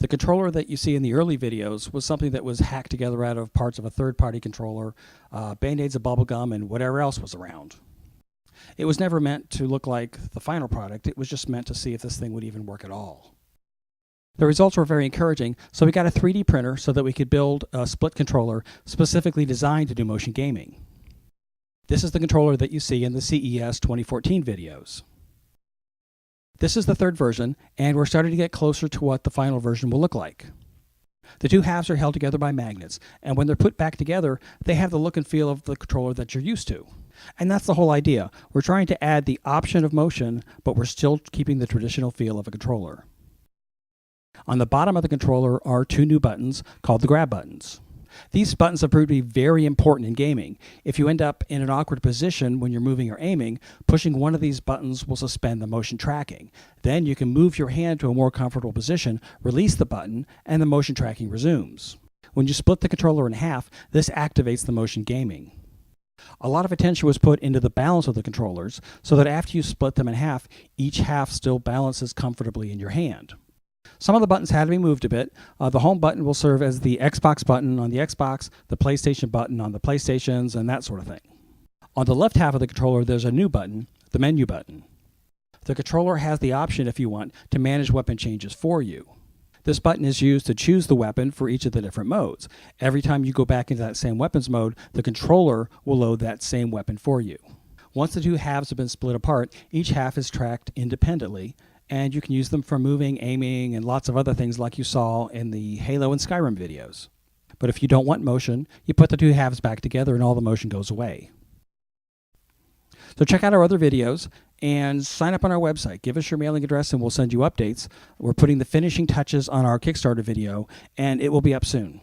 The controller that you see in the early videos was something that was hacked together out of parts of a third-party controller, Band-Aids of bubble gum, and whatever else was around. It was never meant to look like the final product. It was just meant to see if this thing would even work at all. The results were very encouraging, so we got a 3D printer so that we could build a split controller specifically designed to do motion gaming. This is the controller that you see in the CES 2014 videos. This is the third version, and we're starting to get closer to what the final version will look like. The two halves are held together by magnets, and when they're put back together, they have the look and feel of the controller that you're used to. And that's the whole idea. We're trying to add the option of motion, but we're still keeping the traditional feel of a controller. On the bottom of the controller are two new buttons called the grab buttons. These buttons have proved to be very important in gaming. If you end up in an awkward position when you're moving or aiming, pushing one of these buttons will suspend the motion tracking. Then you can move your hand to a more comfortable position, release the button, and the motion tracking resumes. When you split the controller in half, this activates the motion gaming. A lot of attention was put into the balance of the controllers so that after you split them in half, each half still balances comfortably in your hand. Some of the buttons had to be moved a bit. The home button will serve as the Xbox button on the Xbox, the PlayStation button on the PlayStations, and that sort of thing. On the left half of the controller, there's a new button, the menu button. The controller has the option, if you want, to manage weapon changes for you. This button is used to choose the weapon for each of the different modes. Every time you go back into that same weapons mode, the controller will load that same weapon for you. Once the two halves have been split apart, each half is tracked independently, and you can use them for moving, aiming, and lots of other things like you saw in the Halo and Skyrim videos. But if you don't want motion, you put the two halves back together and all the motion goes away. So check out our other videos and sign up on our website. Give us your mailing address and we'll send you updates. We're putting the finishing touches on our Kickstarter video, and it will be up soon.